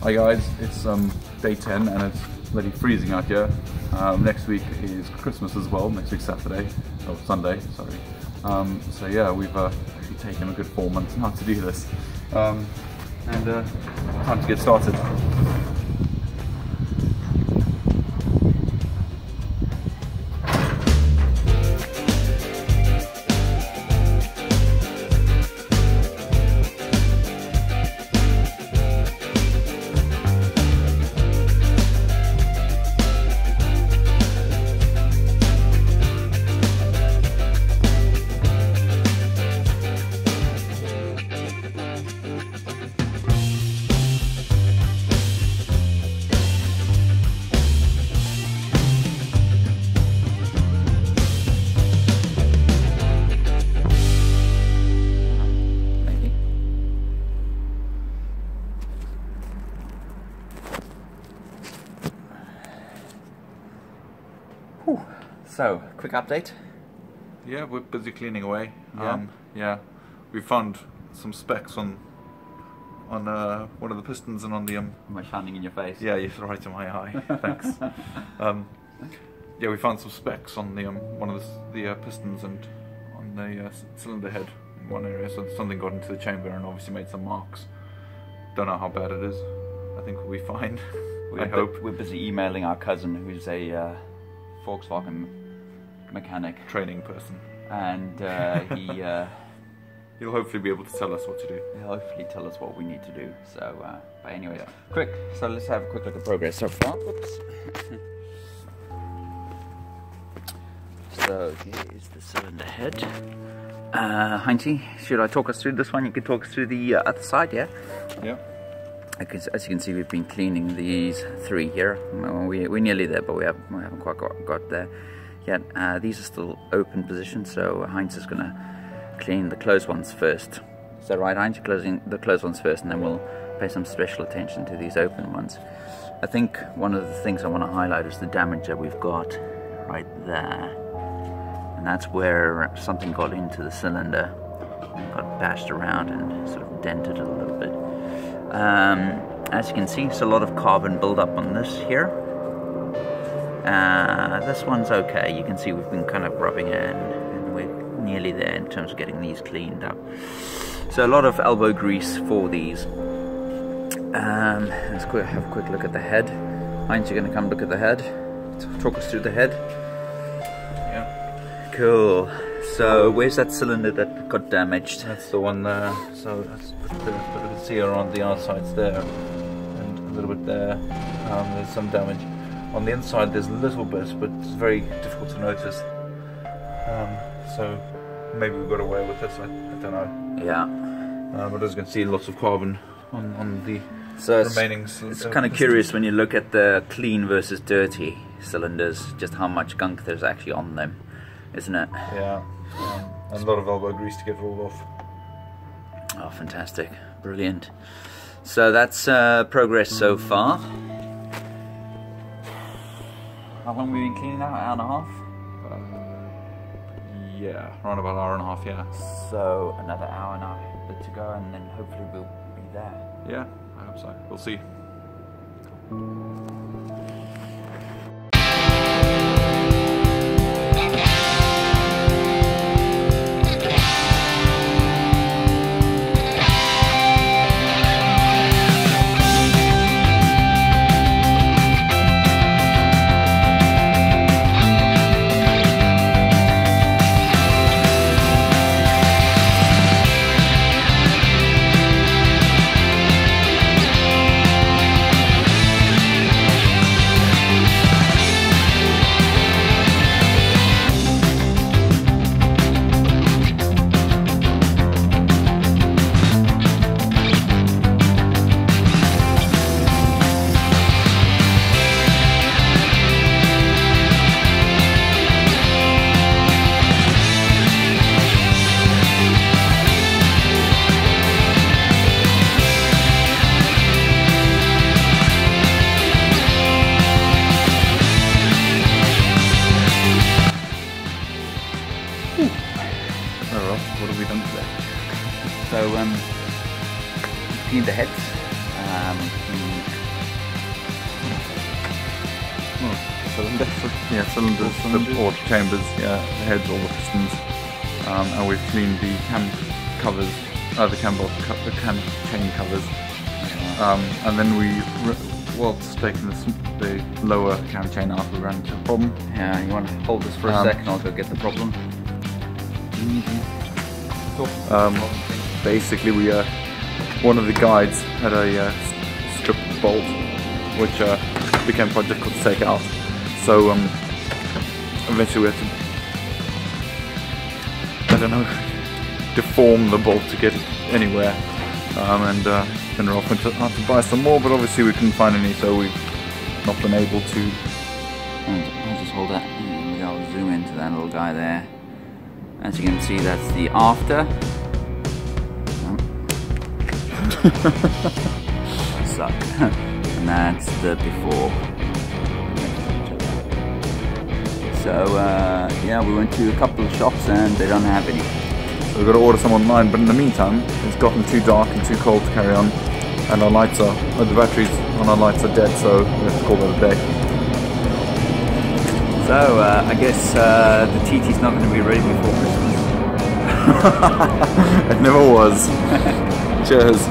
Hi guys, it's day 10 and it's bloody freezing out here. Next week is Christmas as well, next week Saturday, or Sunday, sorry. So yeah, we've actually taken a good 4 months now to do this. And time to get started. So, quick update. Yeah, we're busy cleaning away. Yeah. Yeah, we found some specks on one of the pistons and on the Am I shining in your face? Yeah, you're right in my eye. Thanks. Yeah, we found some specks on the one of the pistons and on the cylinder head in one area. So something got into the chamber and obviously made some marks. Don't know how bad it is. I think we'll be fine. I hope. We're busy emailing our cousin, who's a Volkswagen mechanic, training person, and he'll hopefully be able to tell us what to do. He'll hopefully tell us what we need to do. So, but anyways, quick. So let's have a quick look at progress so far. Whoops. So here is the cylinder head. Heinzie, should I talk us through this one? You can talk us through the other side, yeah? Yeah. Because as you can see, we've been cleaning these three here. We're nearly there, but we haven't quite got there yet. These are still open positions, so Heinz is going to clean the closed ones first. Is that right, Heinz? You're closing the closed ones first, and then we'll pay some special attention to these open ones. I think one of the things I want to highlight is the damage that we've got right there. And that's where something got into the cylinder, got bashed around and sort of dented it a little bit. As you can see, it's a lot of carbon buildup on this here. This one's okay. You can see we've been kind of rubbing it in, and we're nearly there in terms of getting these cleaned up. So a lot of elbow grease for these. Let's have a quick look at the head. Heinz, you're going to come look at the head. Talk us through the head. Yeah. Cool. So where's that cylinder that got damaged? That's the one there. So that's the seal on the outsides there, and a little bit there. There's some damage on the inside. There's a little bit, but it's very difficult to notice. So maybe we got away with this. I don't know. Yeah. But as you can see, lots of carbon on the remaining. It's kind of curious when you look at the clean versus dirty cylinders, just how much gunk there's actually on them, isn't it? Yeah. And a lot of elbow grease to get rolled off. Oh, fantastic. Brilliant. So that's progress so far. How long have we been cleaning now? An hour and a half? Yeah, around about an hour and a half, yeah. So another hour and a bit to go, and then hopefully we'll be there. Yeah, I hope so. We'll see. So cleaned the heads, Cylinders, or chambers, yeah, the heads, all the pistons, and we've cleaned the cam covers, the cam chain covers, and then whilst taking the lower cam chain out, we ran into a problem. Yeah, you want to hold this for a second, I'll go get the problem. Basically, one of the guides had a strip bolt, which became quite difficult to take out. So eventually we had to, I don't know, deform the bolt to get it anywhere, and then we're off to have to buy some more, but obviously we couldn't find any, so we've not been able to. And I'll just hold that, and I'll zoom into that little guy there. As you can see, that's the after. Suck. And that's the before. So yeah, we went to a couple of shops and they don't have any. So we've got to order some online, but in the meantime it's gotten too dark and too cold to carry on, and our lights are, the batteries on our lights are dead, so we have to call that a day. So I guess the TT's not going to be ready before Christmas. It never was. Cheers.